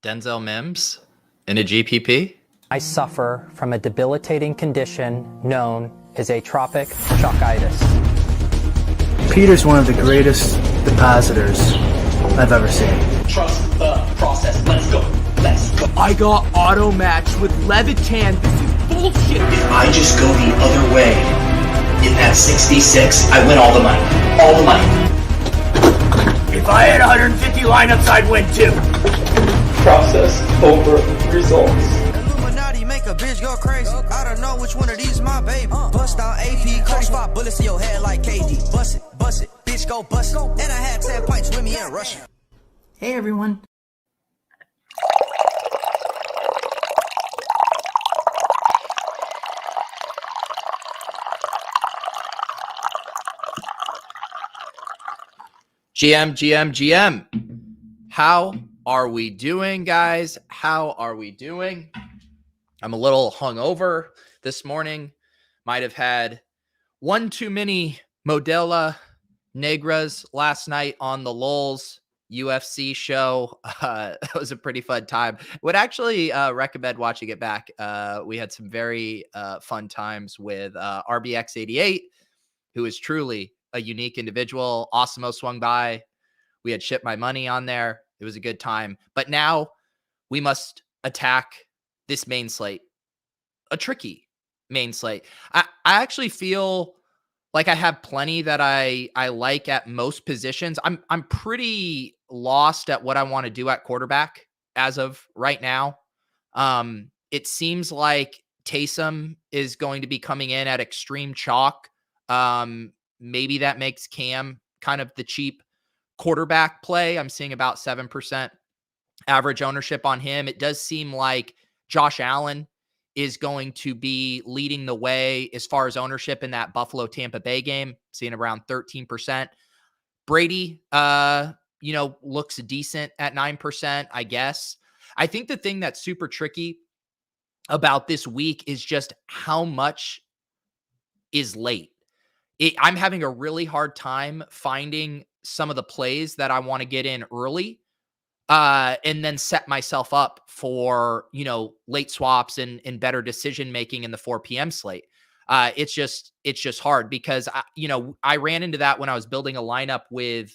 Denzel Mims in a GPP? I suffer from a debilitating condition known as atropic shockitis. Peter's one of the greatest depositors I've ever seen. Trust the process. Let's go. I got auto matched with Levitan. This is bullshit. If I just go the other way in that 66, I win all the money. All the money. If I had 150 lineups, I'd win too. Process over results. Illuminati make a bitch go crazy. I don't know which one of these my baby. Bust out AP, coach 5 bullets in your head like KD. Bust it, bitch go bust it. And I had 10 pints with me in Russia. Hey everyone. GM. How are we doing, guys? How are we doing? I'm a little hungover this morning. Might have had one too many Modelo Negras last night on the Lulz UFC show. It was a pretty fun time. Would actually recommend watching it back. We had some very fun times with RBX88, who is truly a unique individual. Osimo swung by. We had Ship My Money on there. It was a good time. But now we must attack this main slate. A tricky main slate. I actually feel like I have plenty that I like at most positions. I'm pretty lost at what I want to do at quarterback as of right now. It seems like Taysom is going to be coming in at extreme chalk. Maybe that makes Cam kind of the cheap quarterback play. I'm seeing about 7% average ownership on him. It does seem like Josh Allen is going to be leading the way as far as ownership in that Buffalo Tampa Bay game, seeing around 13%. Brady, looks decent at 9%, I guess. I think the thing that's super tricky about this week is just how much is late. I'm having a really hard time finding some of the plays that I want to get in early and then set myself up for, late swaps and better decision-making in the 4 p.m. slate. It's just hard because, I ran into that when I was building a lineup with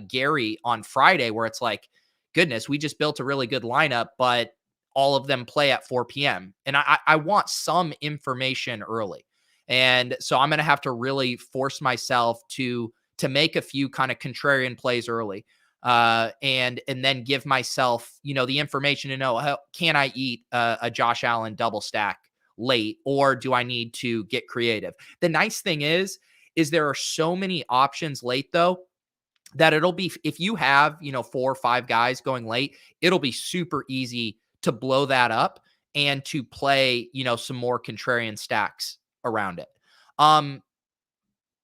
Gary on Friday where it's like, goodness, we just built a really good lineup, but all of them play at 4 p.m. And I want some information early. And so I'm going to have to really force myself to make a few kind of contrarian plays early and then give myself, the information to know, how can I eat a Josh Allen double stack late, or do I need to get creative? The nice thing is there are so many options late though, that it'll be, if you have, 4 or 5 guys going late, it'll be super easy to blow that up and to play, some more contrarian stacks around it.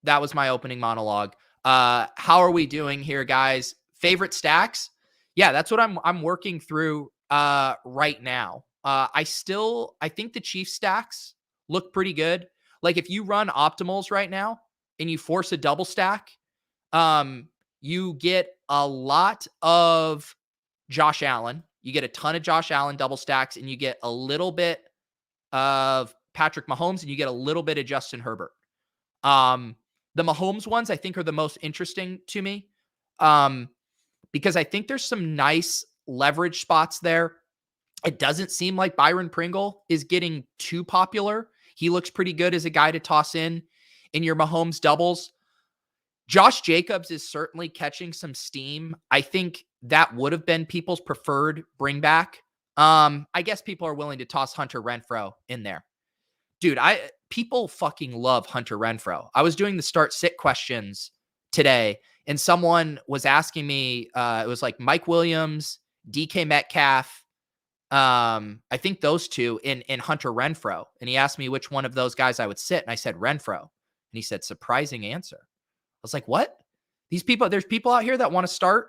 That was my opening monologue. How are we doing here, guys? Favorite stacks? Yeah, that's what I'm working through right now. I think the Chiefs stacks look pretty good. Like if you run optimals right now and you force a double stack, you get a lot of Josh Allen. You get a ton of Josh Allen double stacks, and you get a little bit of Patrick Mahomes, and you get a little bit of Justin Herbert. The Mahomes ones I think are the most interesting to me because I think there's some nice leverage spots there. It doesn't seem like Byron Pringle is getting too popular. He looks pretty good as a guy to toss in your Mahomes doubles. Josh Jacobs is certainly catching some steam. I think that would have been people's preferred bring back. I guess people are willing to toss Hunter Renfrow in there. Dude, people fucking love Hunter Renfrow. I was doing the start sit questions today, and someone was asking me, it was like Mike Williams, DK Metcalf, I think those two in Hunter Renfrow. And he asked me which one of those guys I would sit. And I said Renfrow. And he said, surprising answer. I was like, what? There's people out here that want to start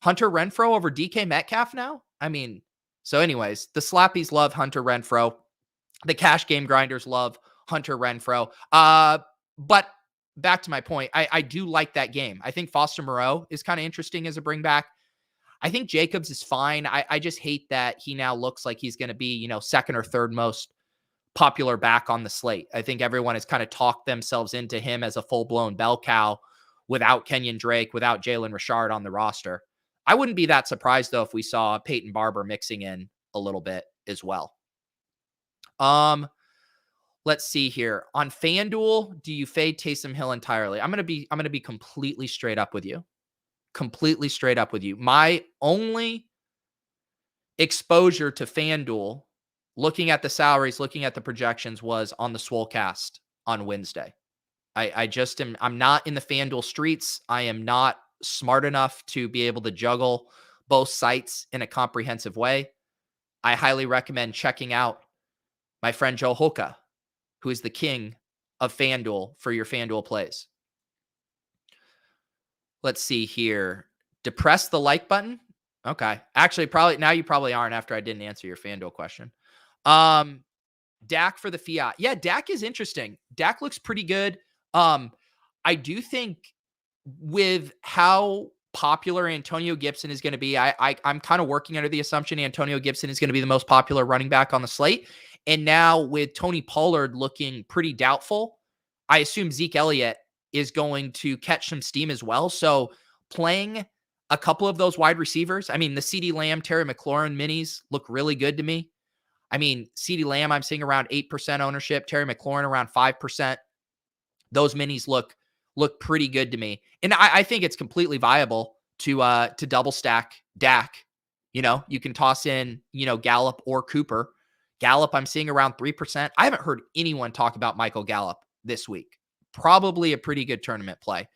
Hunter Renfrow over DK Metcalf now? I mean, so anyways, the slappies love Hunter Renfrow. The cash game grinders love Hunter Renfrow. But back to my point, I do like that game. I think Foster Moreau is kind of interesting as a bring back. I think Jacobs is fine. I just hate that he now looks like he's going to be, second or third most popular back on the slate. I think everyone has kind of talked themselves into him as a full-blown bell cow without Kenyon Drake, without Jalen Richard on the roster. I wouldn't be that surprised, though, if we saw Peyton Barber mixing in a little bit as well. Let's see here. On FanDuel, do you fade Taysom Hill entirely? I'm going to be completely straight up with you. Completely straight up with you. My only exposure to FanDuel, looking at the salaries, looking at the projections, was on the Swolecast on Wednesday. I'm not in the FanDuel streets. I am not smart enough to be able to juggle both sites in a comprehensive way. I highly recommend checking out my friend Joe Holka, who is the king of FanDuel for your FanDuel plays. Let's see here. Depress the like button. Okay. Actually, you probably aren't after I didn't answer your FanDuel question. Dak for the fiat. Yeah, Dak is interesting. Dak looks pretty good. I do think with how popular Antonio Gibson is going to be, I'm kind of working under the assumption Antonio Gibson is going to be the most popular running back on the slate. And now with Tony Pollard looking pretty doubtful, I assume Zeke Elliott is going to catch some steam as well. So playing a couple of those wide receivers, the CeeDee Lamb, Terry McLaurin minis look really good to me. CeeDee Lamb, I'm seeing around 8% ownership, Terry McLaurin around 5%. Those minis look pretty good to me. And I think it's completely viable to double stack Dak. You can toss in, Gallup or Cooper. Gallup, I'm seeing around 3%. I haven't heard anyone talk about Michael Gallup this week. Probably a pretty good tournament play.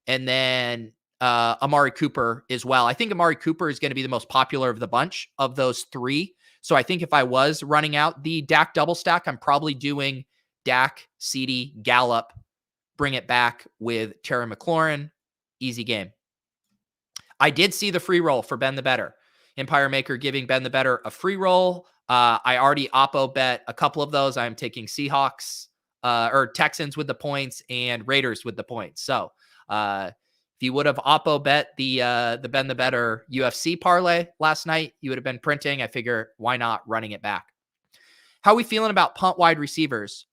And then Amari Cooper as well. I think Amari Cooper is going to be the most popular of the bunch of those three. So I think if I was running out the Dak double stack, I'm probably doing Dak, CeeDee, Gallup, bring it back with Terry McLaurin. Easy game. I did see the free roll for Ben the Better. Empire Maker giving Ben the Better a free roll. I already Oppo bet a couple of those. I'm taking Seahawks or Texans with the points and Raiders with the points. So if you would have Oppo bet the Ben the Better UFC parlay last night, you would have been printing. I figure why not running it back? How are we feeling about punt wide receivers?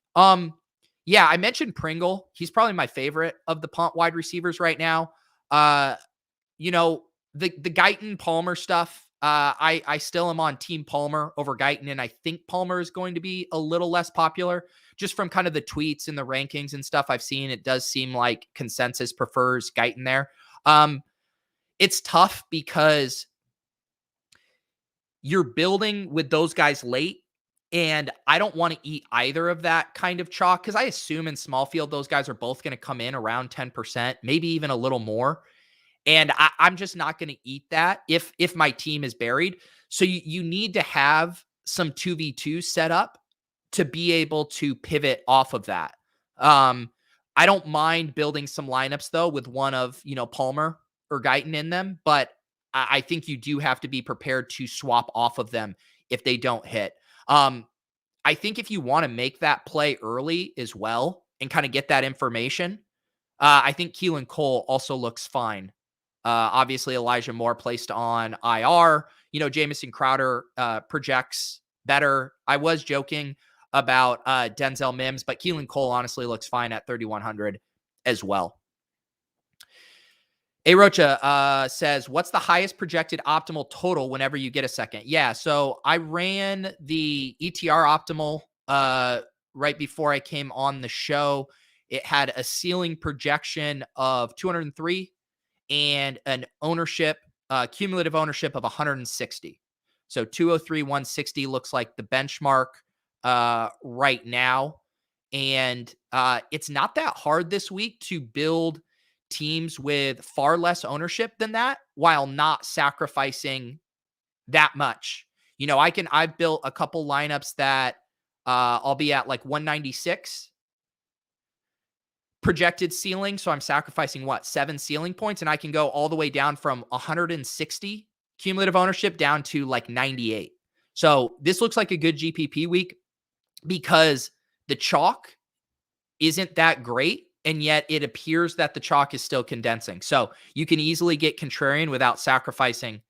Yeah, I mentioned Pringle. He's probably my favorite of the punt wide receivers right now. The Guyton Palmer stuff. I still am on Team Palmer over Guyton, and I think Palmer is going to be a little less popular just from kind of the tweets and the rankings and stuff I've seen. It does seem like consensus prefers Guyton there. It's tough because you're building with those guys late, and I don't want to eat either of that kind of chalk because I assume in small field those guys are both going to come in around 10%, maybe even a little more. And I'm just not going to eat that if my team is buried. So you need to have some 2v2 set up to be able to pivot off of that. I don't mind building some lineups, though, with one of, Palmer or Guyton in them. But I think you do have to be prepared to swap off of them if they don't hit. I think if you want to make that play early as well and kind of get that information, I think Keelan Cole also looks fine. Obviously, Elijah Moore placed on IR. Jamison Crowder projects better. I was joking about Denzel Mims, but Keelan Cole honestly looks fine at 3,100 as well. A Rocha says, what's the highest projected optimal total whenever you get a second? Yeah, so I ran the ETR optimal right before I came on the show. It had a ceiling projection of 203 and an ownership, cumulative ownership of 160. So 203, 160 looks like the benchmark right now. And it's not that hard this week to build teams with far less ownership than that while not sacrificing that much. I've built a couple lineups that I'll be at like 196 projected ceiling. So I'm sacrificing 7 ceiling points, and I can go all the way down from 160 cumulative ownership down to like 98. So this looks like a good GPP week because the chalk isn't that great. And yet it appears that the chalk is still condensing. So you can easily get contrarian without sacrificing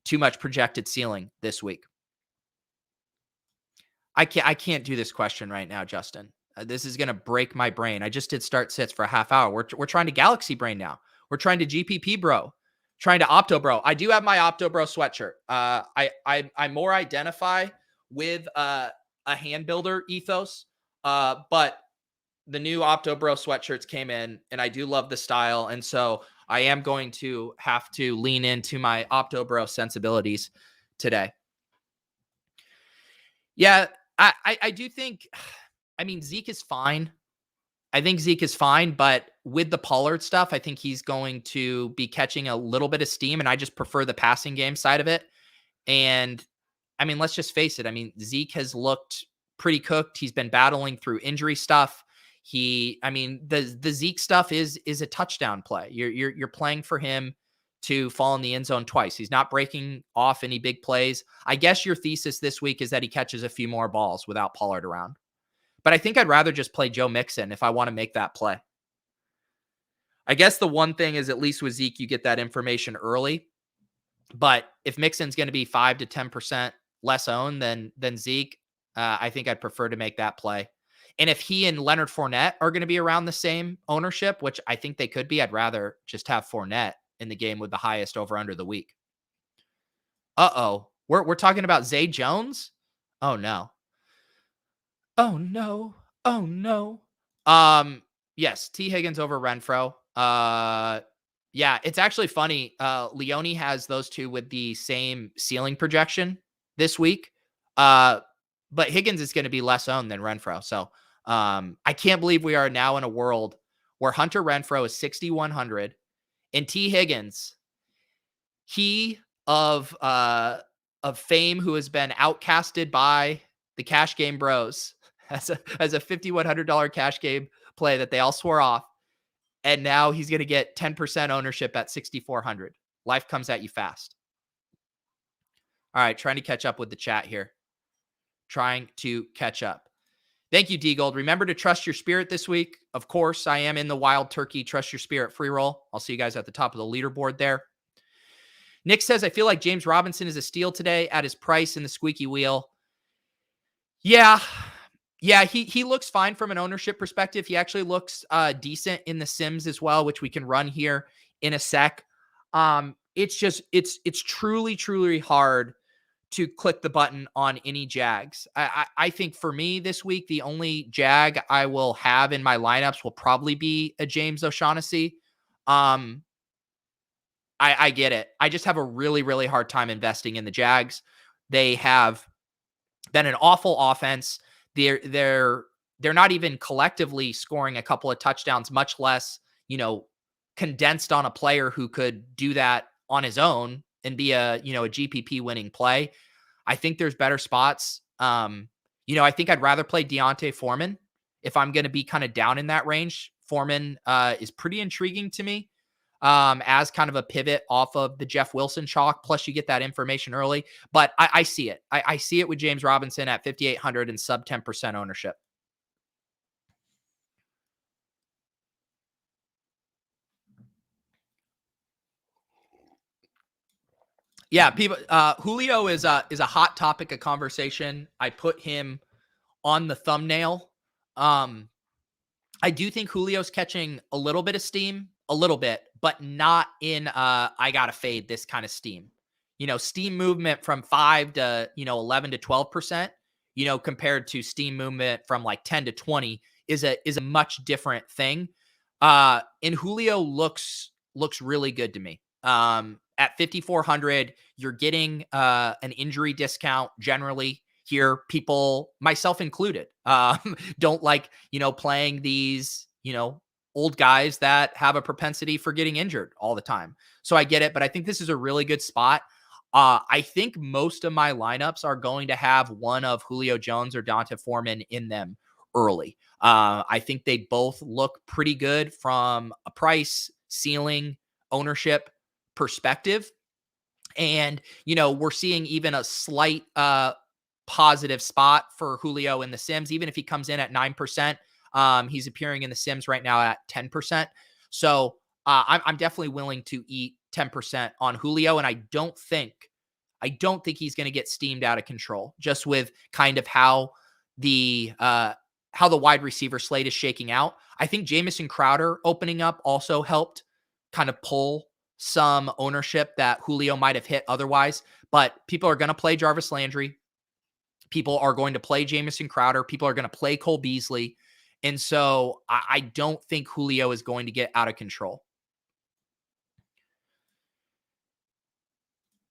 too much projected ceiling this week? I can't do this question right now, Justin. This is going to break my brain. I just did start sits for a half hour. We're trying to Galaxy brain now. We're trying to GPP bro, trying to Opto bro. I do have my Opto bro sweatshirt. I more identify with a hand builder ethos, but the new Opto bro sweatshirts came in, and I do love the style, and so I am going to have to lean into my Opto bro sensibilities today. Yeah, I do think, I mean, Zeke is fine. I think Zeke is fine, but with the Pollard stuff, I think he's going to be catching a little bit of steam, and I just prefer the passing game side of it. And I mean, let's just face it. I mean, Zeke has looked pretty cooked. He's been battling through injury stuff. The Zeke stuff is a touchdown play. You're playing for him to fall in the end zone twice. He's not breaking off any big plays. I guess your thesis this week is that he catches a few more balls without Pollard around. But I think I'd rather just play Joe Mixon if I want to make that play. I guess the one thing is, at least with Zeke, you get that information early. But if Mixon's going to be 5 to 10% less owned than Zeke, I think I'd prefer to make that play. And if he and Leonard Fournette are going to be around the same ownership, which I think they could be, I'd rather just have Fournette in the game with the highest over under the week. We're talking about Zay Jones? Oh no. Oh no. Oh no. Yes, T Higgins over Renfro. Yeah, it's actually funny. Leone has those two with the same ceiling projection this week. But Higgins is going to be less owned than Renfro. So I can't believe we are now in a world where Hunter Renfro is 6,100 and T Higgins, he of fame, who has been outcasted by the cash game bros, as a $5,100 cash game play that they all swore off. And now he's going to get 10% ownership at 6,400. Life comes at you fast. All right, trying to catch up with the chat here. Trying to catch up. Thank you, D-Gold. Remember to trust your spirit this week. Of course, I am in the Wild Turkey Trust Your Spirit free roll. I'll see you guys at the top of the leaderboard there. Nick says, I feel like James Robinson is a steal today at his price in the squeaky wheel. Yeah, he looks fine from an ownership perspective. He actually looks decent in the Sims as well, which we can run here in a sec. It's truly hard to click the button on any Jags. I think for me this week, the only Jag I will have in my lineups will probably be a James O'Shaughnessy. I get it. I just have a really hard time investing in the Jags. They have been an awful offense. They're not even collectively scoring a couple of touchdowns, much less, condensed on a player who could do that on his own and be a GPP winning play. I think there's better spots. I think I'd rather play Deontay Foreman if I'm going to be kind of down in that range. Foreman is pretty intriguing to me as kind of a pivot off of the Jeff Wilson chalk. Plus you get that information early, but I see it. I see it with James Robinson at 5,800 and sub 10% ownership. Yeah, people. Julio is a hot topic of conversation. I put him on the thumbnail. I do think Julio's catching a little bit of steam, but not in I gotta fade this kind of steam. Steam movement from 5 to 11 to 12%. Compared to steam movement from like 10 to 20 is a much different thing. And Julio looks really good to me. At 5,400, you're getting an injury discount generally here. People, myself included, don't like, playing these, old guys that have a propensity for getting injured all the time. So I get it, but I think this is a really good spot. I think most of my lineups are going to have one of Julio Jones or Deontay Foreman in them early. I think they both look pretty good from a price, ceiling, ownership perspective. And, we're seeing even a slight positive spot for Julio in the Sims. Even if he comes in at 9%, he's appearing in the Sims right now at 10%. So I'm definitely willing to eat 10% on Julio. And I don't think I don't think he's going to get steamed out of control, just with kind of how the wide receiver slate is shaking out. I think Jamison Crowder opening up also helped kind of pull some ownership that Julio might have hit otherwise. But people are going to play Jarvis Landry. People are going to play Jamison Crowder. People are going to play Cole Beasley. And so I don't think Julio is going to get out of control.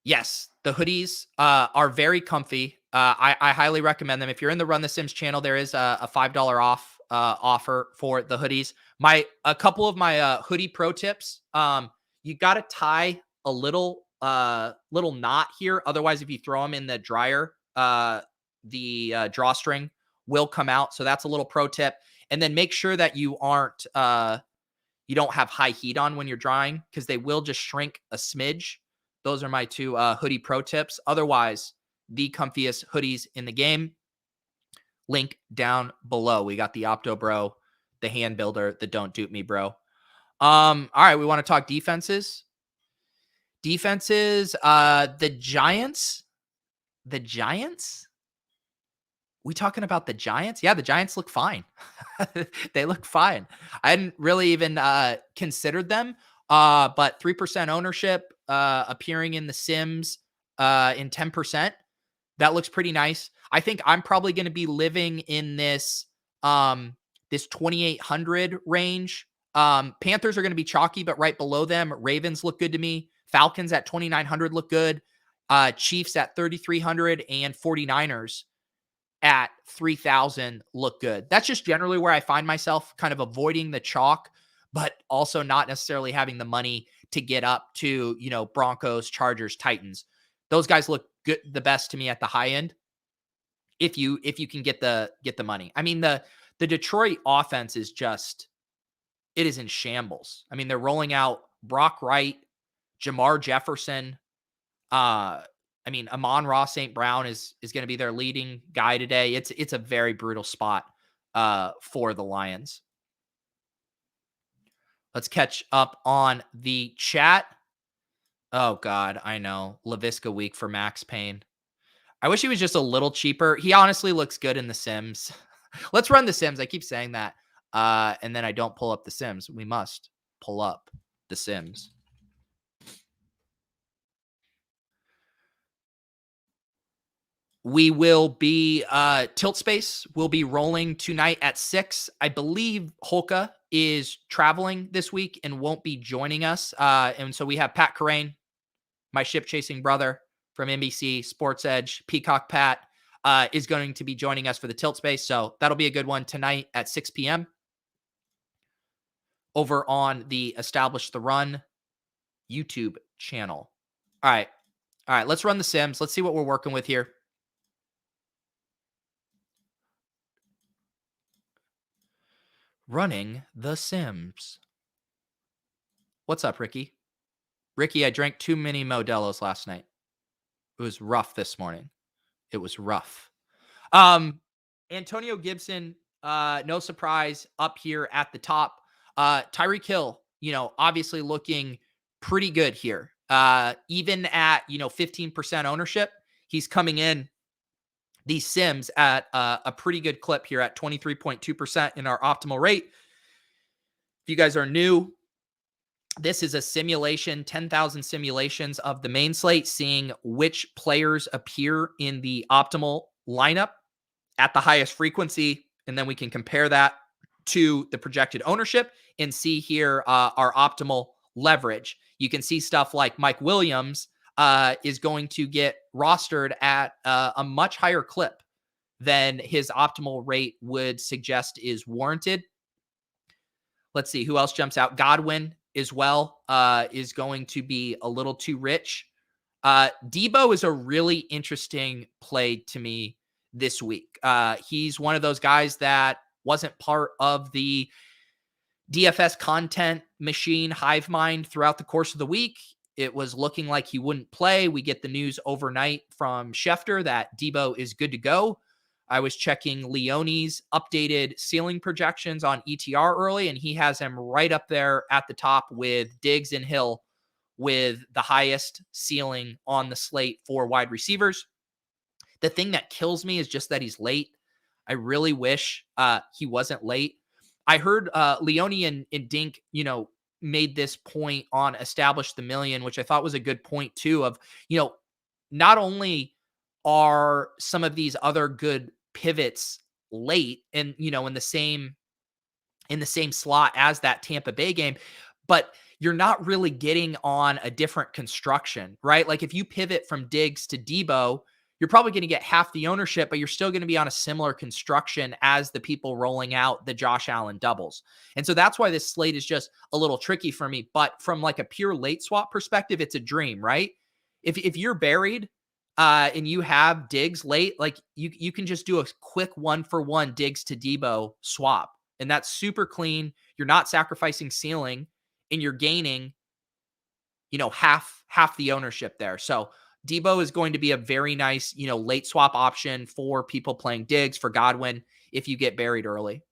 Yes, the hoodies are very comfy. I highly recommend them. If you're in the Run the Sims channel, there is a $5 off offer for the hoodies. A couple of my hoodie pro tips. You got to tie a little knot here. Otherwise, if you throw them in the dryer, the drawstring will come out. So that's a little pro tip. And then make sure that you don't have high heat on when you're drying, because they will just shrink a smidge. Those are my two hoodie pro tips. Otherwise, the comfiest hoodies in the game. Link down below. We got the Opto Bro, the Hand Builder, the Don't Dupe Me Bro. All right, we want to talk defenses. The Giants. The Giants? We talking about the Giants? Yeah, the Giants look fine. They look fine. I hadn't really even considered them, but 3% ownership appearing in the Sims in 10%. That looks pretty nice. I think I'm probably going to be living in this 2,800 range. Panthers are going to be chalky, but right below them, Ravens look good to me. Falcons at 2,900 look good. Chiefs at 3,300 and 49ers at 3,000 look good. That's just generally where I find myself, kind of avoiding the chalk, but also not necessarily having the money to get up to, Broncos, Chargers, Titans. Those guys look good, the best to me at the high end. If you can get the money. I mean, the Detroit offense is just, it is in shambles. I mean, they're rolling out Brock Wright, Jamar Jefferson. Amon-Ra St. Brown is going to be their leading guy today. It's a very brutal spot for the Lions. Let's catch up on the chat. Oh, God, I know. LaVisca week for Max Payne. I wish he was just a little cheaper. He honestly looks good in the Sims. Let's run the Sims. I keep saying that. And then I don't pull up the Sims. We must pull up the Sims. We will be, Tilt Space will be rolling tonight at 6. I believe Holka is traveling this week and won't be joining us. And so we have Pat Carrain, my ship-chasing brother from NBC, Sports Edge, Peacock Pat, is going to be joining us for the Tilt Space. So that'll be a good one tonight at 6 p.m. over on the Establish the Run YouTube channel. All right, let's run the Sims. Let's see what we're working with here. Running the Sims. What's up, Ricky? Ricky, I drank too many Modelo's last night. It was rough this morning. It was rough. Antonio Gibson, no surprise, up here at the top. Tyreek Hill, obviously looking pretty good here. Even at, 15% ownership, he's coming in these Sims at a pretty good clip here at 23.2% in our optimal rate. If you guys are new, this is a simulation, 10,000 simulations of the main slate, seeing which players appear in the optimal lineup at the highest frequency. And then we can compare that to the projected ownership and see here our optimal leverage. You can see stuff like Mike Williams is going to get rostered at a much higher clip than his optimal rate would suggest is warranted. Let's see who else jumps out. Godwin as well is going to be a little too rich. Debo is a really interesting play to me this week. He's one of those guys that wasn't part of the DFS content machine hive mind throughout the course of the week. It was looking like he wouldn't play. We get the news overnight from Schefter that Debo is good to go. I was checking Leone's updated ceiling projections on ETR early, and he has him right up there at the top with Diggs and Hill with the highest ceiling on the slate for wide receivers. The thing that kills me is just that he's late. I really wish he wasn't late. I heard Leone and Dink, made this point on Establish the Million, which I thought was a good point too, of, not only are some of these other good pivots late and, in the same slot as that Tampa Bay game, but you're not really getting on a different construction, right? Like if you pivot from Diggs to Debo, you're probably going to get half the ownership, but you're still going to be on a similar construction as the people rolling out the Josh Allen doubles. And so that's why this slate is just a little tricky for me. But from like a pure late swap perspective, it's a dream, right? If you're buried and you have Diggs late, like you can just do a quick 1-for-1 Diggs to Debo swap. And that's super clean. You're not sacrificing ceiling and you're gaining, half the ownership there. So Debo is going to be a very nice, late swap option for people playing Diggs, for Godwin, if you get buried early.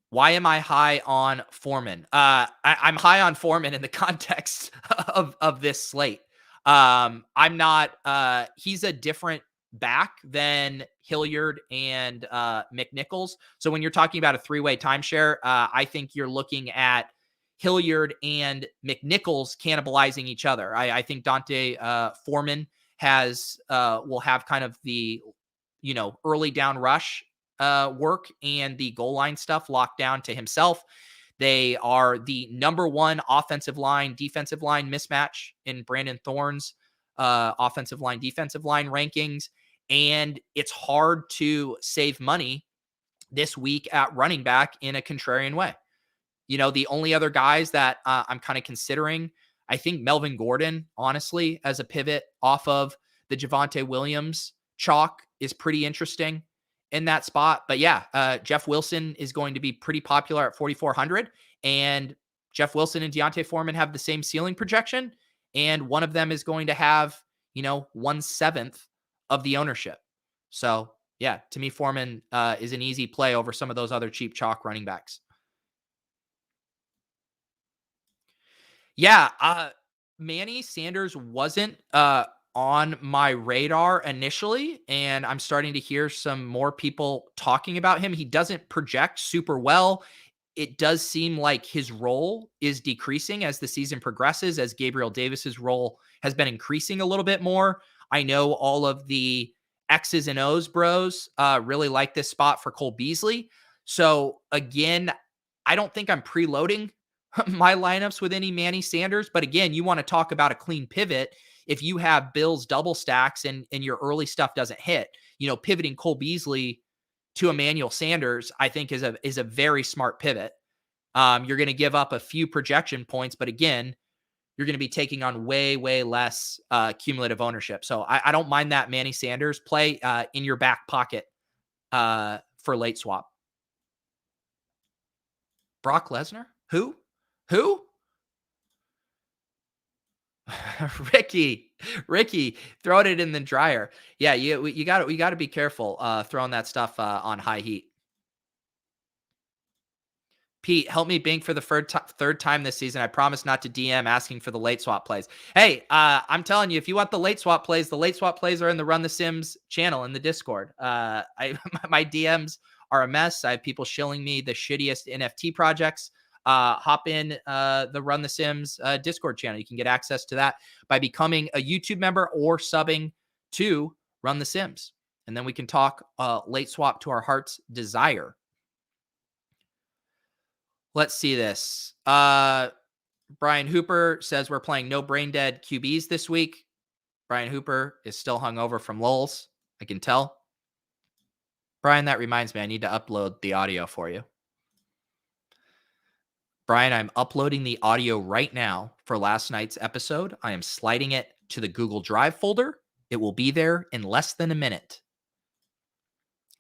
Why am I high on Foreman? I'm high on Foreman in the context of this slate. I'm not, he's a different back than Hilliard and McNichols. So when you're talking about a three-way timeshare, I think you're looking at Hilliard and McNichols cannibalizing each other. I think Dante Foreman will have kind of the, early down rush work and the goal line stuff locked down to himself. They are the number one offensive line, defensive line mismatch in Brandon Thorne's offensive line, defensive line rankings. And it's hard to save money this week at running back in a contrarian way. The only other guys that I'm kind of considering, I think Melvin Gordon, honestly, as a pivot off of the Javonte Williams chalk is pretty interesting in that spot. But yeah, Jeff Wilson is going to be pretty popular at 4,400. And Jeff Wilson and Deontay Foreman have the same ceiling projection. And one of them is going to have, 1/7 of the ownership. So yeah, to me, Foreman is an easy play over some of those other cheap chalk running backs. Yeah, Manny Sanders wasn't on my radar initially, and I'm starting to hear some more people talking about him. He doesn't project super well. It does seem like his role is decreasing as the season progresses, as Gabriel Davis's role has been increasing a little bit more. I know all of the X's and O's bros really like this spot for Cole Beasley. So again, I don't think I'm preloading my lineups with any Manny Sanders. But again, you want to talk about a clean pivot. If you have Bills double stacks and your early stuff doesn't hit, pivoting Cole Beasley to Emmanuel Sanders, I think is a very smart pivot. You're going to give up a few projection points, but again, you're going to be taking on way, way less cumulative ownership. So I don't mind that Manny Sanders play in your back pocket for late swap. Brock Lesnar? Who? Ricky, throwing it in the dryer. Yeah, you got to be careful throwing that stuff on high heat. Pete, help me bink for the third time this season. I promise not to DM asking for the late swap plays. Hey, I'm telling you, if you want the late swap plays are in the Run the Sims channel in the Discord. My DMs are a mess. I have people shilling me the shittiest NFT projects. Hop in the Run the Sims Discord channel. You can get access to that by becoming a YouTube member or subbing to Run the Sims. And then we can talk late swap to our heart's desire. Let's see this. Brian Hooper says we're playing no brain dead QBs this week. Brian Hooper is still hungover from lulz. I can tell. Brian, that reminds me, I need to upload the audio for you. Brian, I'm uploading the audio right now for last night's episode. I am sliding it to the Google Drive folder. It will be there in less than a minute.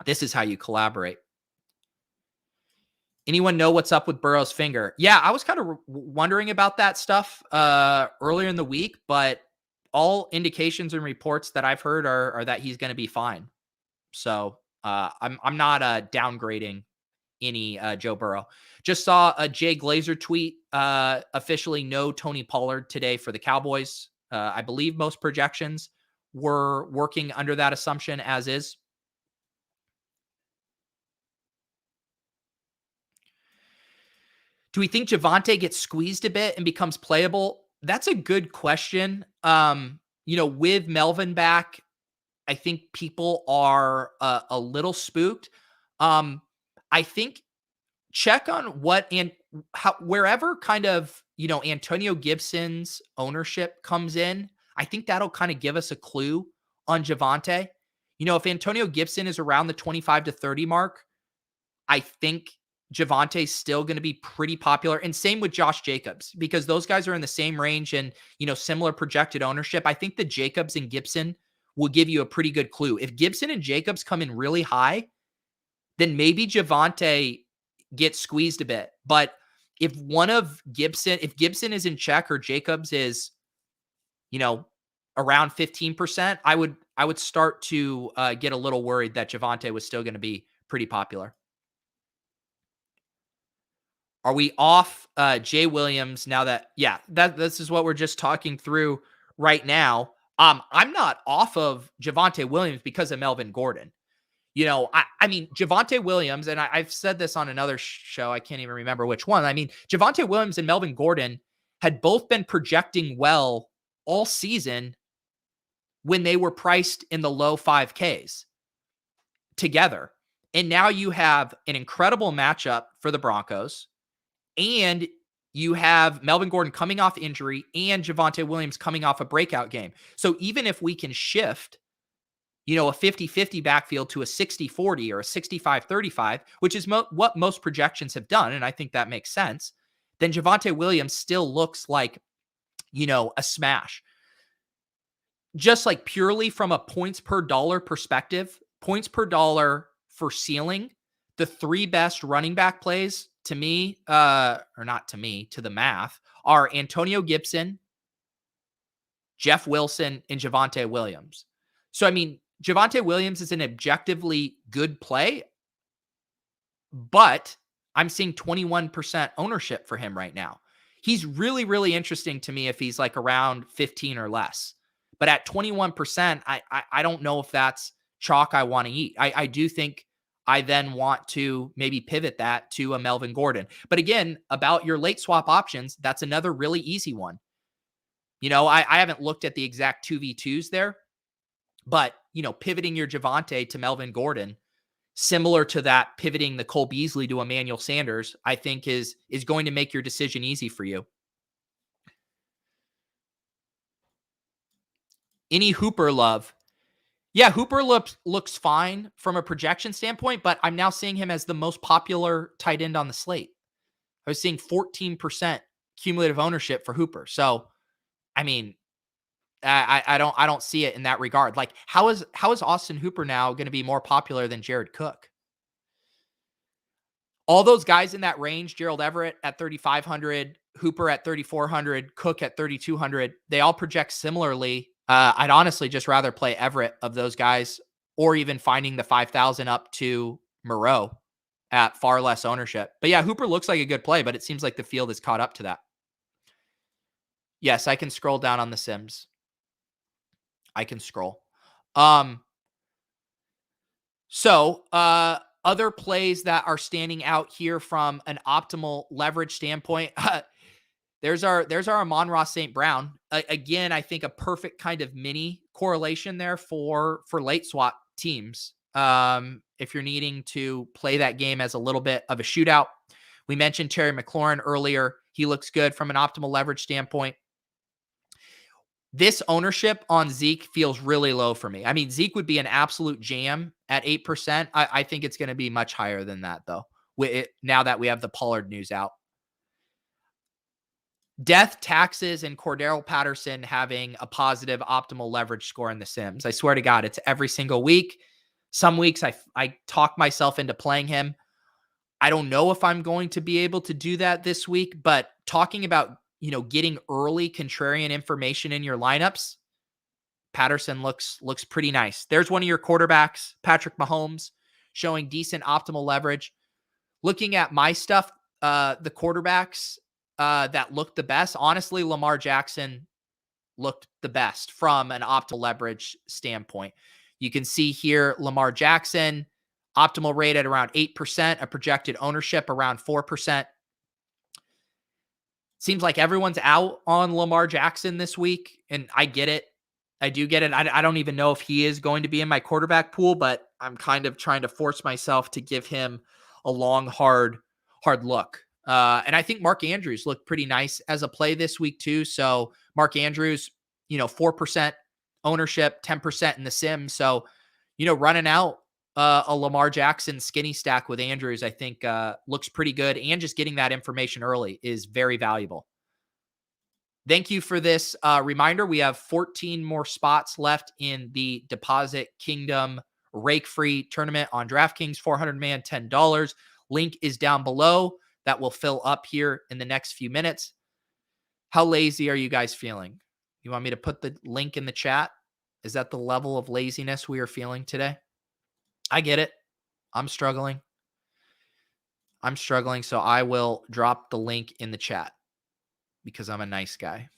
This is how you collaborate. Anyone know what's up with Burrow's finger? Yeah, I was kind of wondering about that stuff earlier in the week, but all indications and reports that I've heard are that he's going to be fine. So I'm not downgrading any Joe Burrow. Just saw a Jay Glazer tweet, officially no Tony Pollard today for the Cowboys. I believe most projections were working under that assumption as is. Do we think Javonte gets squeezed a bit and becomes playable? That's a good question. With Melvin back, I think people are a little spooked. I think check on wherever kind of, Antonio Gibson's ownership comes in. I think that'll kind of give us a clue on Javonte. If Antonio Gibson is around the 25 to 30 mark, I think Javonte's still going to be pretty popular. And same with Josh Jacobs, because those guys are in the same range and, similar projected ownership. I think the Jacobs and Gibson will give you a pretty good clue. If Gibson and Jacobs come in really high, then maybe Javonte gets squeezed a bit. But if Gibson is in check or Jacobs is, around 15%, I would start to get a little worried that Javonte was still going to be pretty popular. Are we off Jay Williams now this is what we're just talking through right now. I'm not off of Javonte Williams because of Melvin Gordon. Javonte Williams, and I've said this on another show, I can't even remember which one. Javonte Williams and Melvin Gordon had both been projecting well all season when they were priced in the low 5Ks together. And now you have an incredible matchup for the Broncos, and you have Melvin Gordon coming off injury and Javonte Williams coming off a breakout game. So even if we can shift, a 50-50 backfield to a 60-40 or a 65-35, which is what most projections have done, and I think that makes sense, then Javonte Williams still looks like, a smash. Just like purely from a points per dollar perspective, points per dollar for ceiling, the three best running back plays to me, or not to me, to the math, are Antonio Gibson, Jeff Wilson, and Javonte Williams. So, Javonte Williams is an objectively good play, but I'm seeing 21% ownership for him right now. He's really, really interesting to me if he's like around 15 or less. But at 21%, I don't know if that's chalk I want to eat. I do think I then want to maybe pivot that to a Melvin Gordon. But again, about your late swap options, that's another really easy one. I haven't looked at the exact 2v2s there, but, pivoting your Javonte to Melvin Gordon, similar to that pivoting the Cole Beasley to Emmanuel Sanders, I think is going to make your decision easy for you. Any Hooper love? Yeah, Hooper looks fine from a projection standpoint, but I'm now seeing him as the most popular tight end on the slate. I was seeing 14% cumulative ownership for Hooper. So, I don't see it in that regard. Like, how is Austin Hooper now going to be more popular than Jared Cook? All those guys in that range, Gerald Everett at 3,500, Hooper at 3,400, Cook at 3,200, they all project similarly. I'd honestly just rather play Everett of those guys, or even finding the 5,000 up to Moreau at far less ownership. But yeah, Hooper looks like a good play, but it seems like the field is caught up to that. Yes, I can scroll down on the Sims. I can scroll. So other plays that are standing out here from an optimal leverage standpoint. There's our Amon-Ra St. Brown. Again, I think a perfect kind of mini correlation there for late swap teams. If you're needing to play that game as a little bit of a shootout. We mentioned Terry McLaurin earlier. He looks good from an optimal leverage standpoint. This ownership on Zeke feels really low for me. Zeke would be an absolute jam at 8%. I think it's going to be much higher than that, though, now that we have the Pollard news out. Death, taxes, and Cordero Patterson having a positive optimal leverage score in the Sims. I swear to God, it's every single week. Some weeks I talk myself into playing him. I don't know if I'm going to be able to do that this week, but talking about getting early contrarian information in your lineups, Patterson looks pretty nice. There's one of your quarterbacks, Patrick Mahomes, showing decent optimal leverage. Looking at my stuff, the quarterbacks that looked the best, honestly, Lamar Jackson looked the best from an optimal leverage standpoint. You can see here Lamar Jackson, optimal rate at around 8%, a projected ownership around 4%. Seems like everyone's out on Lamar Jackson this week, and I get it. I do get it. I don't even know if he is going to be in my quarterback pool, but I'm kind of trying to force myself to give him a long, hard look. And I think Mark Andrews looked pretty nice as a play this week too. So Mark Andrews, 4% ownership, 10% in the sim. So, running out a Lamar Jackson skinny stack with Andrews, I think looks pretty good. And just getting that information early is very valuable. Thank you for this reminder. We have 14 more spots left in the Deposit Kingdom Rake-Free tournament on DraftKings, 400 man, $10. Link is down below. That will fill up here in the next few minutes. How lazy are you guys feeling? You want me to put the link in the chat? Is that the level of laziness we are feeling today? I get it. I'm struggling. So I will drop the link in the chat because I'm a nice guy.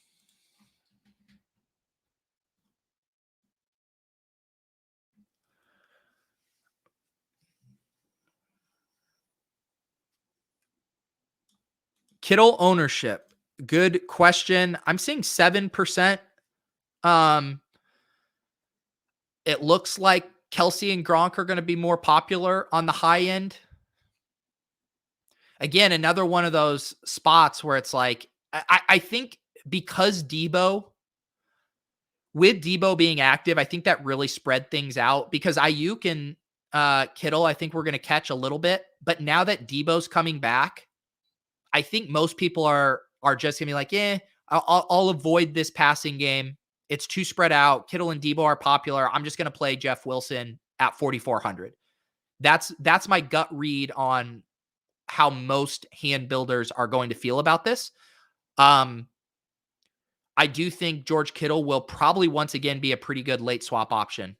Kittle ownership. Good question. I'm seeing 7%. It looks like Kelsey and Gronk are going to be more popular on the high end. Again, another one of those spots where it's like, I think because with Debo being active, I think that really spread things out because Ayuk and Kittle, I think we're going to catch a little bit. But now that Debo's coming back, I think most people are just going to be like, I'll avoid this passing game. It's too spread out. Kittle and Debo are popular. I'm just going to play Jeff Wilson at 4,400. That's my gut read on how most hand builders are going to feel about this. I do think George Kittle will probably once again be a pretty good late swap option.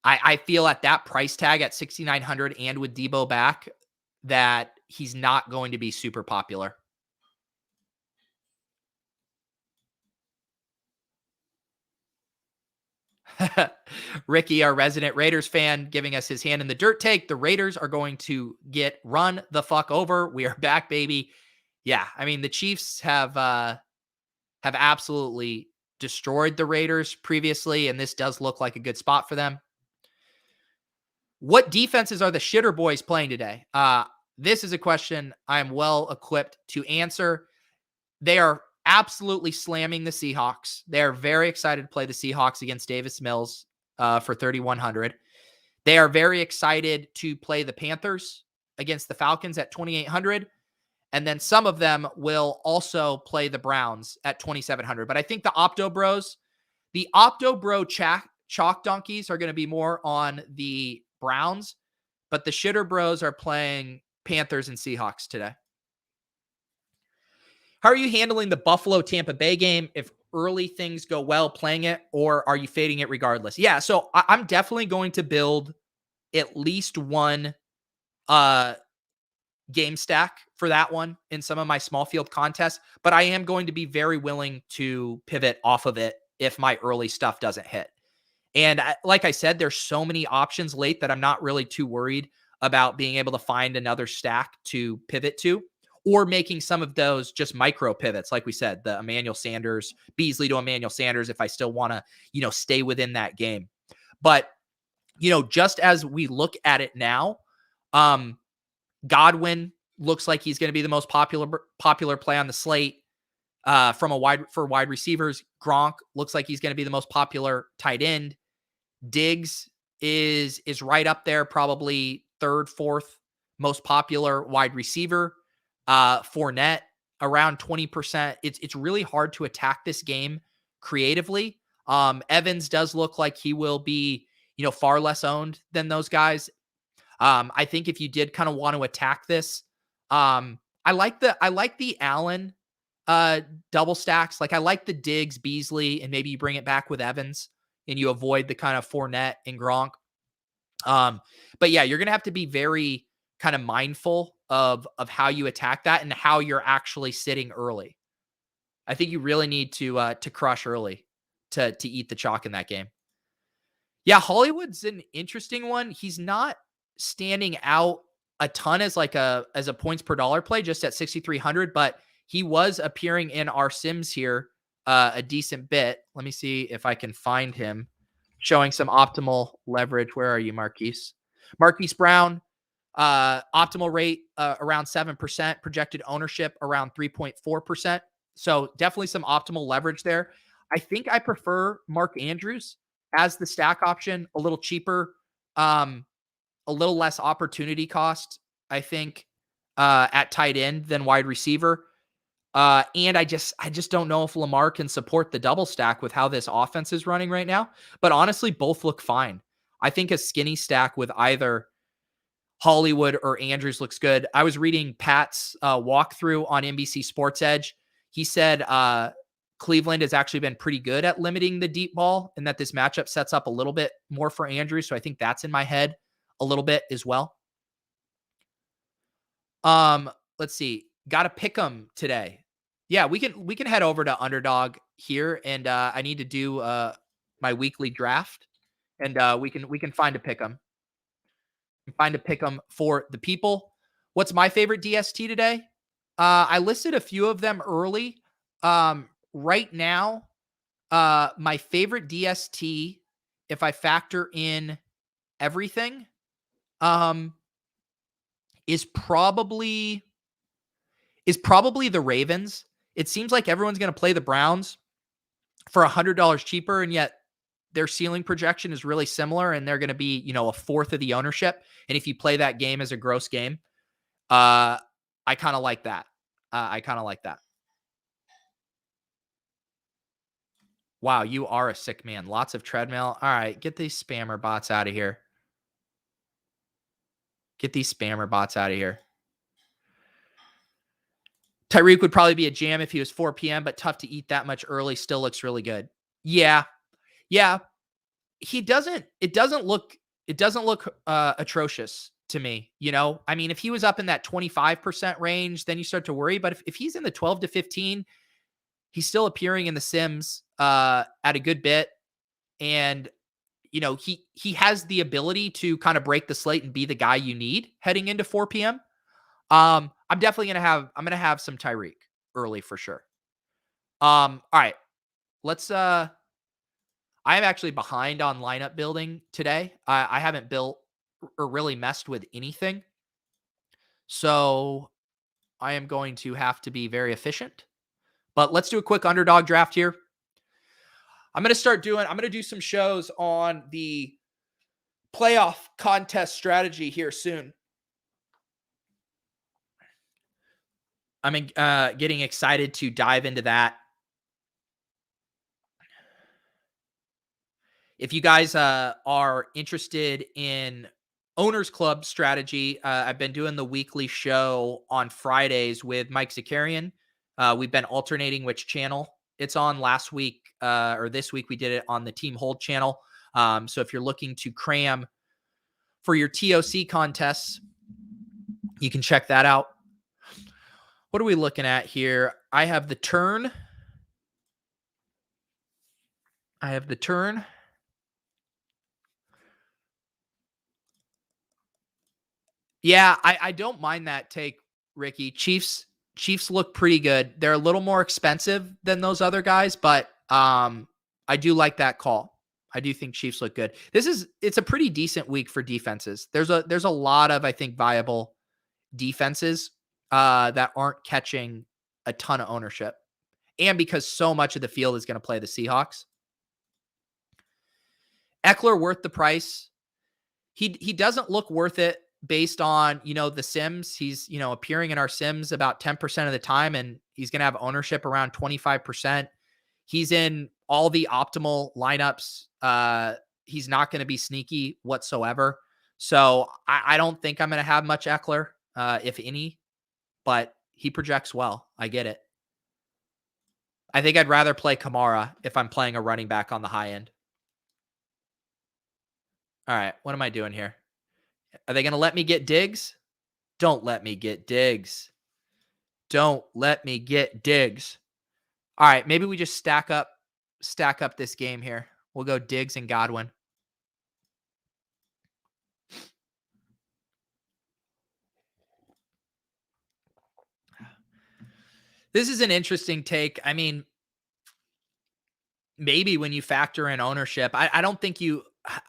I feel at that price tag at 6,900 and with Debo back that he's not going to be super popular. Ricky, our resident Raiders fan, giving us his hand in the dirt take. The Raiders are going to get run the fuck over. We are back, baby. Yeah, I mean, the Chiefs have absolutely destroyed the Raiders previously, and this does look like a good spot for them. What defenses are the shitter boys playing today? This is a question I'm well equipped to answer. They are absolutely slamming the Seahawks. They are very excited to play the Seahawks against Davis Mills for 3,100. They are very excited to play the Panthers against the Falcons at 2,800. And then some of them will also play the Browns at 2,700. But I think the Opto Bro chalk donkeys are going to be more on the Browns, but the shitter bros are playing Panthers and Seahawks today. How are you handling the Buffalo Tampa Bay game? If early things go well playing it, or are you fading it regardless? Yeah, so I'm definitely going to build at least one game stack for that one in some of my small field contests, but I am going to be very willing to pivot off of it if my early stuff doesn't hit. And like I said, there's so many options late that I'm not really too worried about being able to find another stack to pivot to, or making some of those just micro pivots. Like we said, the Emmanuel Sanders, Beasley to Emmanuel Sanders, if I still want to, stay within that game. But, just as we look at it now, Godwin looks like he's going to be the most popular play on the slate. For wide receivers, Gronk looks like he's going to be the most popular tight end. Diggs is right up there, probably third, fourth most popular wide receiver. Fournette around 20%. It's really hard to attack this game creatively. Evans does look like he will be, far less owned than those guys. I think if you did kind of want to attack this, I like the Allen double stacks. Like I like the Diggs, Beasley, and maybe you bring it back with Evans and you avoid the kind of Fournette and Gronk. But yeah, you're going to have to be very kind of mindful of how you attack that and how you're actually sitting early. I think you really need to crush early to eat the chalk in that game. Yeah, Hollywood's an interesting one. He's not standing out a ton as a points per dollar play, just at 6,300, but he was appearing in our sims here a decent bit. Let me see if I can find him showing some optimal leverage. Where are you, Marquise? Marquise Brown, optimal rate around 7%, projected ownership around 3.4%. So definitely some optimal leverage there. I think I prefer Mark Andrews as the stack option, a little cheaper, a little less opportunity cost, I think, at tight end than wide receiver. And I just don't know if Lamar can support the double stack with how this offense is running right now. But honestly, both look fine. I think a skinny stack with either Hollywood or Andrews looks good. I was reading Pat's walkthrough on NBC Sports Edge. He said Cleveland has actually been pretty good at limiting the deep ball and that this matchup sets up a little bit more for Andrews. So I think that's in my head a little bit as well. Let's see. Got to pick them today. Yeah, we can head over to Underdog here, and I need to do my weekly draft, and we can find a pick 'em. Find a pick 'em for the people. What's my favorite DST today? I listed a few of them early. Right now, my favorite DST, if I factor in everything, is probably the Ravens. It seems like everyone's going to play the Browns for $100 cheaper, and yet their ceiling projection is really similar, and they're going to be, a fourth of the ownership. And if you play that game as a gross game, I kind of like that. Wow, you are a sick man. Lots of treadmill. All right, get these spammer bots out of here. Tyreek would probably be a jam if he was 4 p.m., but tough to eat that much early. Still looks really good. Yeah. It doesn't look atrocious to me. I mean, if he was up in that 25% range, then you start to worry. But if he's in the 12 to 15, he's still appearing in the sims at a good bit. And, he has the ability to kind of break the slate and be the guy you need heading into 4 p.m. I'm definitely going to have some Tyreek early for sure. All right, let's, I am actually behind on lineup building today. I haven't built or really messed with anything. So I am going to have to be very efficient, but let's do a quick underdog draft here. I'm going to do some shows on the playoff contest strategy here soon. I'm getting excited to dive into that. If you guys are interested in Owners Club strategy, I've been doing the weekly show on Fridays with Mike Zakarian. We've been alternating which channel it's on. Last week or this week, we did it on the Team Hold channel. So if you're looking to cram for your TOC contests, you can check that out. What are we looking at here? I have the turn. Yeah, I don't mind that take, Ricky. Chiefs look pretty good. They're a little more expensive than those other guys, but I do like that call. I do think Chiefs look good. It's a pretty decent week for defenses. There's a lot of, I think, viable defenses that aren't catching a ton of ownership. And because so much of the field is going to play the Seahawks. Eckler worth the price. He doesn't look worth it based on, the sims. He's, appearing in our sims about 10% of the time, and he's going to have ownership around 25%. He's in all the optimal lineups. He's not going to be sneaky whatsoever. So I don't think I'm going to have much Eckler, if any, but he projects well. I get it. I think I'd rather play Kamara if I'm playing a running back on the high end. All right. What am I doing here? Are they going to let me get Diggs? Don't let me get Diggs. Don't let me get Diggs. All right. Maybe we just stack up this game here. We'll go Diggs and Godwin. This is an interesting take. I mean, maybe when you factor in ownership, I don't think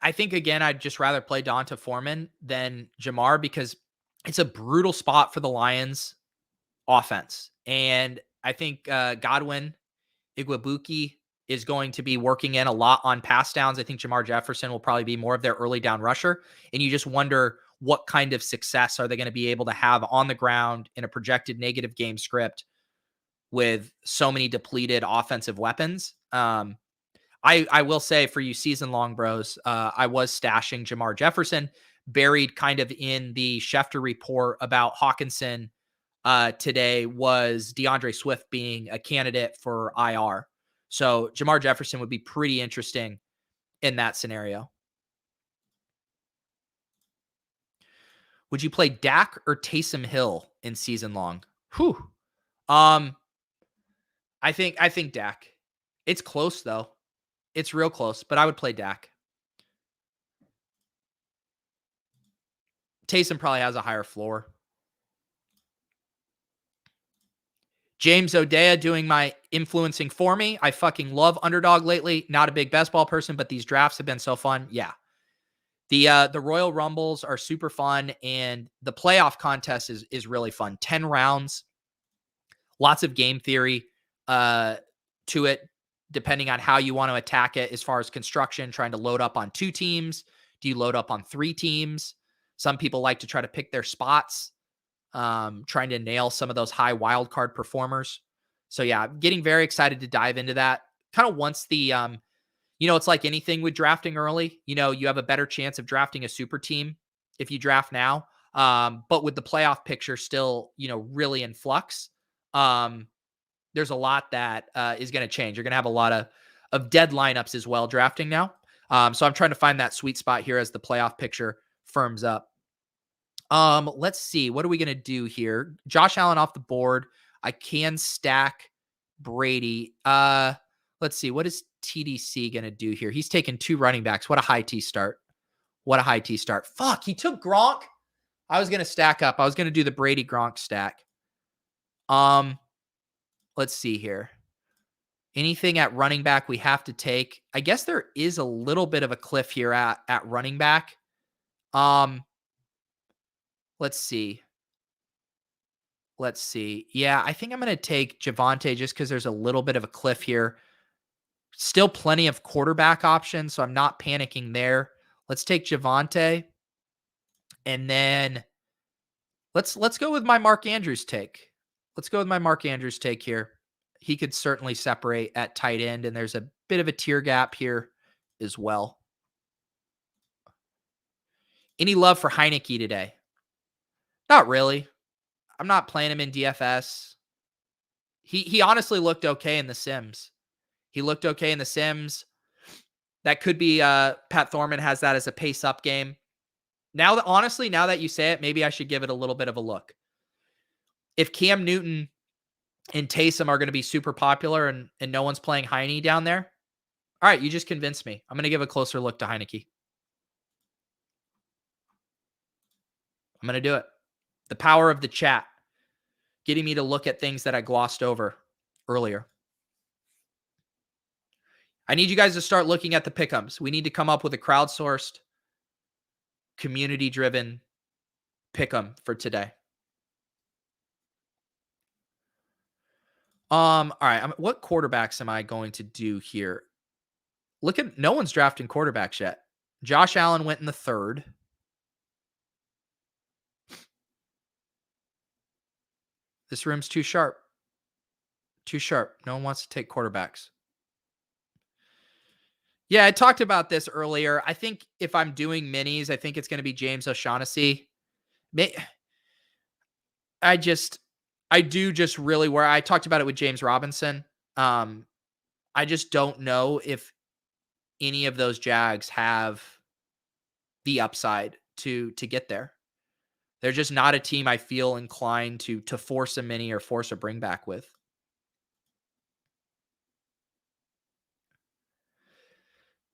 I think, again, I'd just rather play Donta Foreman than Jamar because it's a brutal spot for the Lions offense. And I think Godwin, Igwebuike is going to be working in a lot on pass downs. I think Jamar Jefferson will probably be more of their early down rusher. And you just wonder what kind of success are they going to be able to have on the ground in a projected negative game script with so many depleted offensive weapons. I will say for you season long bros, I was stashing Jamar Jefferson, buried kind of in the Schefter report about Hawkinson today was DeAndre Swift being a candidate for IR. So Jamar Jefferson would be pretty interesting in that scenario. Would you play Dak or Taysom Hill in season long? Whew. I think Dak. It's close though. It's real close, but I would play Dak. Taysom probably has a higher floor. James O'Dea doing my influencing for me. I fucking love Underdog lately. Not a big best ball person, but these drafts have been so fun. Yeah. The Royal Rumbles are super fun, and the playoff contest is really fun. 10 rounds, lots of game theory to it, depending on how you want to attack it as far as construction, trying to load up on 2 teams. Do you load up on 3 teams? Some people like to try to pick their spots, trying to nail some of those high wild card performers. So yeah, getting very excited to dive into that. Kind of once the, it's like anything with drafting early, you have a better chance of drafting a super team if you draft now. But with the playoff picture still, really in flux, there's a lot that is going to change. You're going to have a lot of dead lineups as well drafting now. So I'm trying to find that sweet spot here as the playoff picture firms up. Let's see. What are we going to do here? Josh Allen off the board. I can stack Brady. Let's see. What is TDC going to do here? He's taken 2 running backs. What a high T start. Fuck, he took Gronk. I was going to stack up. I was going to do the Brady Gronk stack. Let's see here. Anything at running back we have to take? I guess there is a little bit of a cliff here at running back. Let's see. Yeah, I think I'm going to take Javonte just because there's a little bit of a cliff here. Still plenty of quarterback options, so I'm not panicking there. Let's take Javonte. And then let's go with my Mark Andrews take. Here. He could certainly separate at tight end, and there's a bit of a tier gap here as well. Any love for Heineke today? Not really. I'm not playing him in DFS. He honestly looked okay in the Sims. That could be Pat Thorman has that as a pace up game. Now that you say it, maybe I should give it a little bit of a look. If Cam Newton and Taysom are going to be super popular and no one's playing Heine down there, all right, you just convinced me. I'm going to give a closer look to Heineke. I'm going to do it. The power of the chat, getting me to look at things that I glossed over earlier. I need you guys to start looking at the pick'ems. We need to come up with a crowdsourced, community-driven pick'em for today. All right. What quarterbacks am I going to do here? No one's drafting quarterbacks yet. Josh Allen went in the 3rd. This room's too sharp. No one wants to take quarterbacks. Yeah, I talked about this earlier. I think if I'm doing minis, I think it's going to be James O'Shaughnessy. I do just really where I talked about it with James Robinson. I just don't know if any of those Jags have the upside to get there. They're just not a team I feel inclined to force a mini or force a bring back with.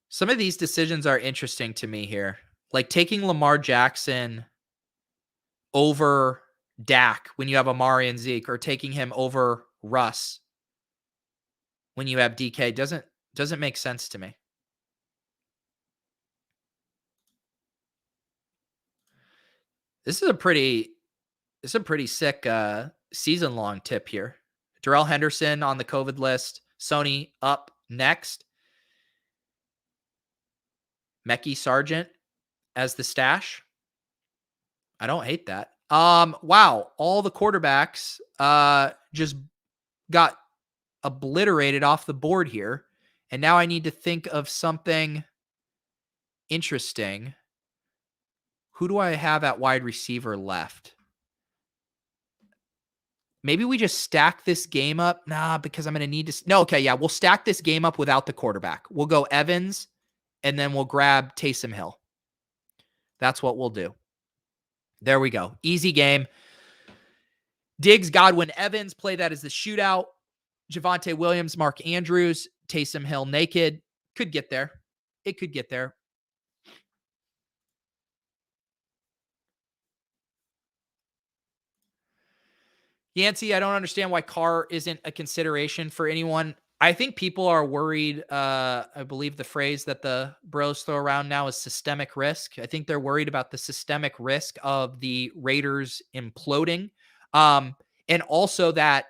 Some of these decisions are interesting to me here. Like taking Lamar Jackson over Dak when you have Amari and Zeke, or taking him over Russ when you have DK doesn't make sense to me. This is a pretty sick season-long tip here. Darrell Henderson on the COVID list. Sony up next. Mekhi Sargent as the stash. I don't hate that. Wow. All the quarterbacks just got obliterated off the board here. And now I need to think of something interesting. Who do I have at wide receiver left? Maybe we just stack this game up. Nah, because I'm going to need to. No, okay, yeah. We'll stack this game up without the quarterback. We'll go Evans, and then we'll grab Taysom Hill. That's what we'll do. There we go. Easy game. Diggs, Godwin, Evans. Play that as the shootout. Javonte Williams, Mark Andrews, Taysom Hill naked. Could get there. It could get there. Yancey, I don't understand why Carr isn't a consideration for anyone. I think people are worried. I believe the phrase that the bros throw around now is systemic risk. I think they're worried about the systemic risk of the Raiders imploding. And also that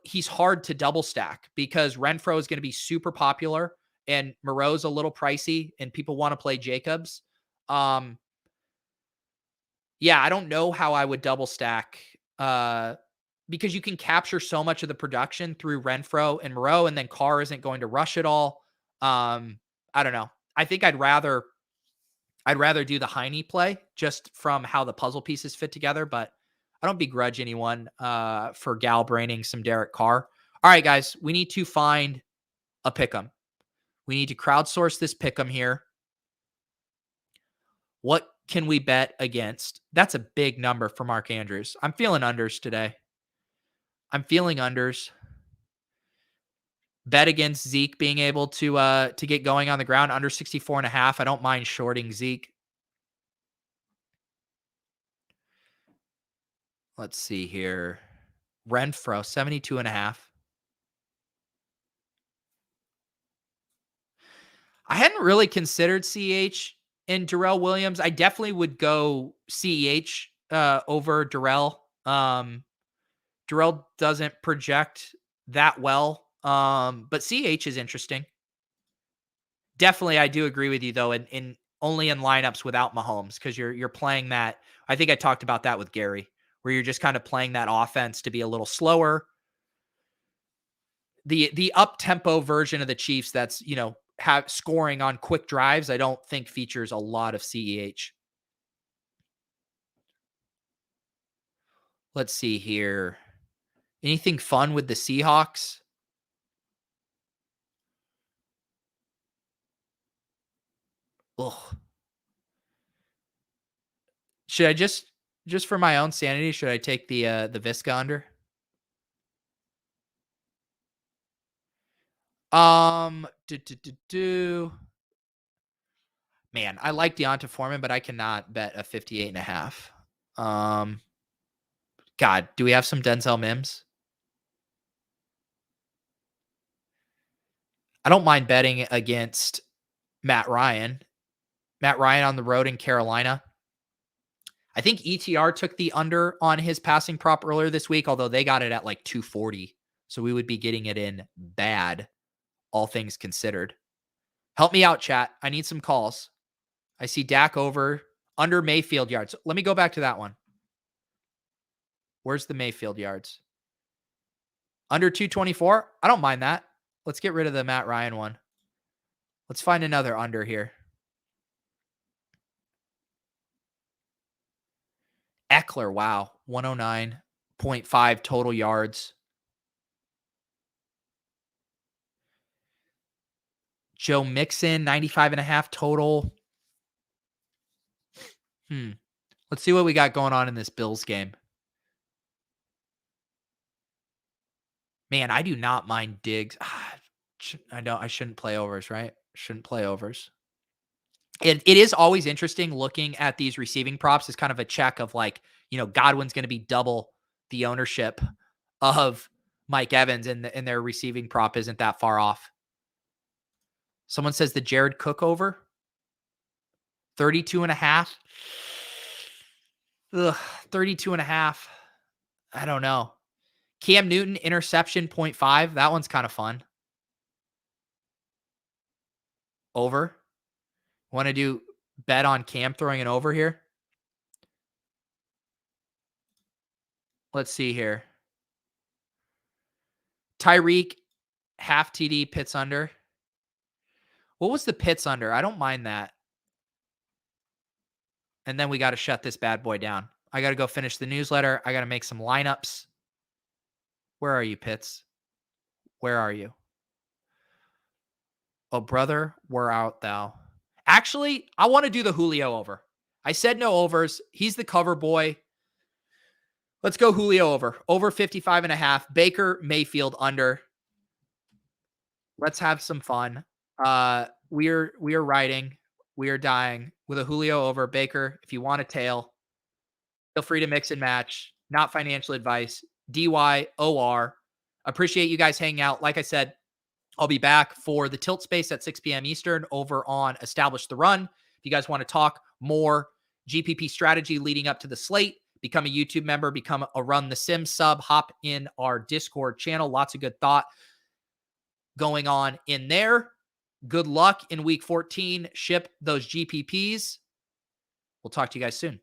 he's hard to double stack because Renfro is going to be super popular and Moreau's a little pricey and people want to play Jacobs. Yeah, I don't know how I would double stack because you can capture so much of the production through Renfro and Moreau, and then Carr isn't going to rush it all. I don't know. I think I'd rather do the Heine play just from how the puzzle pieces fit together, but I don't begrudge anyone for gal-braining some Derek Carr. All right, guys, we need to find a pick'em. We need to crowdsource this pick'em here. What can we bet against? That's a big number for Mark Andrews. I'm feeling unders today. I'm feeling unders. Bet against Zeke being able to get going on the ground under 64.5. I don't mind shorting Zeke. Let's see here. Renfro, 72.5. I hadn't really considered CH and Darrell Williams. I definitely would go CEH over Darrell. Darrell doesn't project that well, but CH is interesting. Definitely, I do agree with you though. In only in lineups without Mahomes, because you're playing that. I think I talked about that with Gary, where you're just kind of playing that offense to be a little slower. The up tempo version of the Chiefs that's have scoring on quick drives, I don't think features a lot of CEH. Let's see here. Anything fun with the Seahawks? Ugh. Should I just for my own sanity, should I take the Visca under? Man, I like Deonta Foreman, but I cannot bet a 58.5. God, do we have some Denzel Mims? I don't mind betting against Matt Ryan. Matt Ryan on the road in Carolina. I think ETR took the under on his passing prop earlier this week, although they got it at like 240. So we would be getting it in bad, all things considered. Help me out, chat. I need some calls. I see Dak over under Mayfield yards. Let me go back to that one. Where's the Mayfield yards? Under 224? I don't mind that. Let's get rid of the Matt Ryan one. Let's find another under here. Eckler, wow. 109.5 total yards. Joe Mixon, 95.5 total. Let's see what we got going on in this Bills game. Man, I do not mind Diggs. I shouldn't play overs, right? Shouldn't play overs. It is always interesting looking at these receiving props as kind of a check of like, Godwin's going to be double the ownership of Mike Evans, and their receiving prop isn't that far off. Someone says the Jared Cook over 32.5. Ugh, 32.5. I don't know. Cam Newton interception 0.5. That one's kind of fun. Over. Want to do bet on Cam throwing it over here? Let's see here. Tyreek, half TD, Pitts under. What was the Pitts under? I don't mind that. And then we got to shut this bad boy down. I got to go finish the newsletter. I got to make some lineups. Where are you, Pitts? Where are you? Oh, brother, where art thou? Actually, I want to do the Julio over. I said no overs. He's the cover boy. Let's go Julio over. Over 55.5. Baker Mayfield under. Let's have some fun. We are riding. We are dying with a Julio over. Baker, if you want a tail, feel free to mix and match. Not financial advice. DYOR. Appreciate you guys hanging out. Like I said, I'll be back for the Tilt Space at 6 p.m. Eastern over on Establish the Run. If you guys want to talk more GPP strategy leading up to the slate, become a YouTube member, become a Run the Sim sub, hop in our Discord channel. Lots of good thought going on in there. Good luck in week 14. Ship those GPPs. We'll talk to you guys soon.